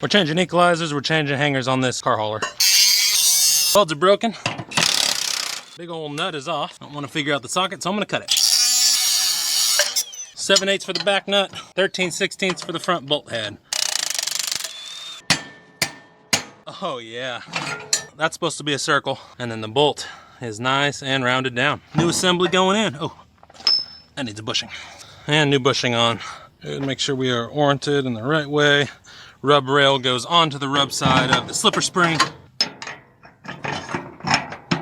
We're changing equalizers, we're changing hangers on this car hauler. Welds are broken. Big old nut is off. Don't want to figure out the socket, so I'm gonna cut it. 7/8 for the back nut, 13/16 for the front bolt head. Oh yeah, that's supposed to be a circle. And then the bolt is nice and rounded down. New assembly going in. Oh, that needs a bushing. And new bushing on. Good, make sure we are oriented in the right way. Rub rail goes onto the rub side of the slipper spring.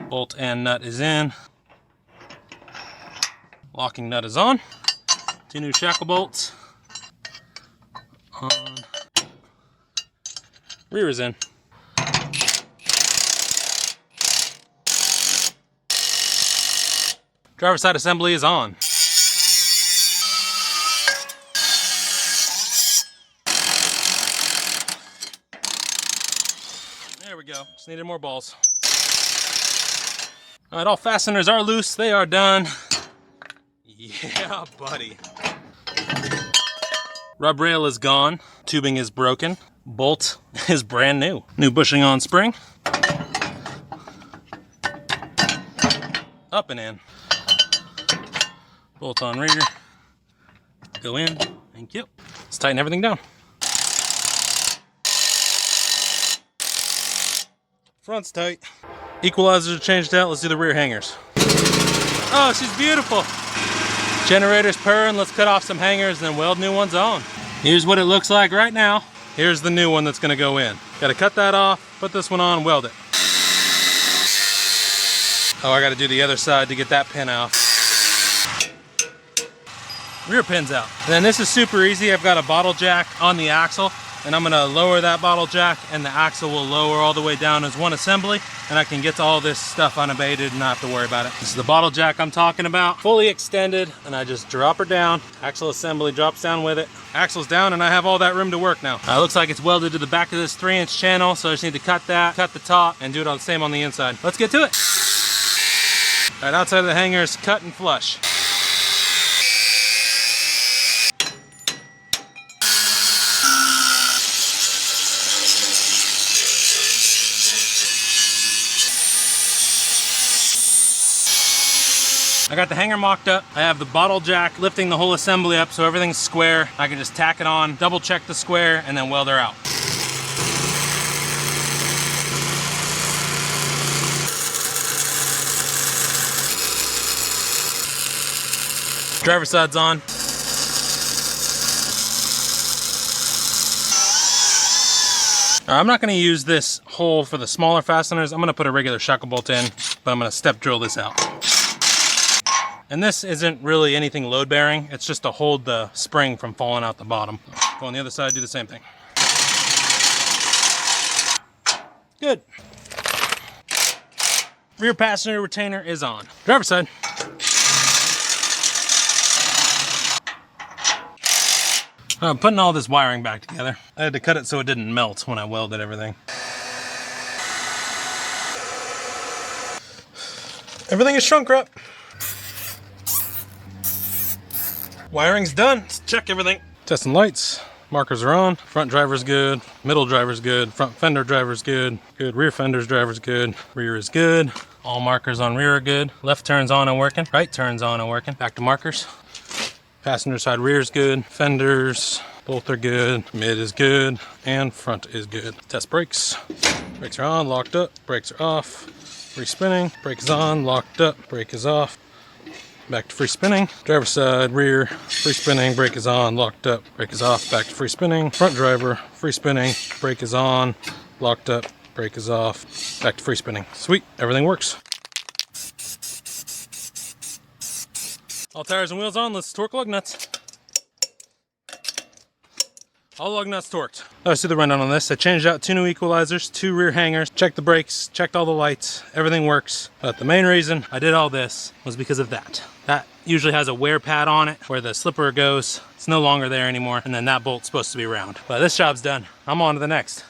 Bolt and nut is in. Locking nut is on. 2 new shackle bolts. On. Rear is in. Driver's side assembly is on. There we go, just needed more balls. All right, all fasteners are loose, they are done. Yeah, buddy. Rub rail is gone, tubing is broken, bolt is brand new. New bushing on spring. Up and in. Bolt on rear. Go in, thank you. Let's tighten everything down. Front's tight. Equalizers are changed out. Let's do the rear hangers. Oh, she's beautiful. Generator's purring. Let's cut off some hangers and then weld new ones on. Here's what it looks like right now. Here's the new one that's gonna go in. Gotta cut that off, put this one on, weld it. Oh, I gotta do the other side to get that pin out. Rear pin's out. And then this is super easy. I've got a bottle jack on the axle, and I'm gonna lower that bottle jack, and the axle will lower all the way down as one assembly, and I can get to all this stuff unabated and not have to worry about it. This is the bottle jack I'm talking about, fully extended, and I just drop her down. Axle assembly drops down with it. Axle's down, and I have all that room to work now. It looks like it's welded to the back of this 3-inch channel, so I just need to cut that, cut the top, and do it all the same on the inside. Let's get to it. All right, outside of the hanger is cut and flush. I got the hanger mocked up. I have the bottle jack lifting the whole assembly up so everything's square. I can just tack it on, double check the square, and then weld her out. Driver's side's on. I'm not going to use this hole for the smaller fasteners. I'm going to put a regular shackle bolt in, but I'm going to step drill this out. And this isn't really anything load bearing. It's just to hold the spring from falling out the bottom. Go on the other side, do the same thing. Good. Rear passenger retainer is on. Driver's side. I'm putting all this wiring back together. I had to cut it so it didn't melt when I welded everything. Everything is shrunk wrap. Wiring's done. Let's check everything. Testing lights. Markers are on. Front driver's good. Middle driver's good. Front fender driver's good. Good. Rear fender's driver's good. Rear is good. All markers on rear are good. Left turn's on and working. Right turn's on and working. Back to markers. Passenger side rear is good. Fenders, both are good. Mid is good. And front is good. Test brakes. Brakes are on, locked up. Brakes are off. Free spinning. Brake is on, locked up. Brake is off. Back to free spinning. Driver's side, rear, free spinning. Brake is on, locked up. Brake is off. Back to free spinning. Front driver, free spinning. Brake is on, locked up. Brake is off. Back to free spinning. Sweet, everything works. All tires and wheels on, let's torque lug nuts. All lug nuts torqued. Let's do the rundown on this. I changed out 2 new equalizers, 2 rear hangers, checked the brakes, checked all the lights, everything works. But the main reason I did all this was because of that. That usually has a wear pad on it where the slipper goes. It's no longer there anymore, and then that bolt's supposed to be round. But this job's done. I'm on to the next.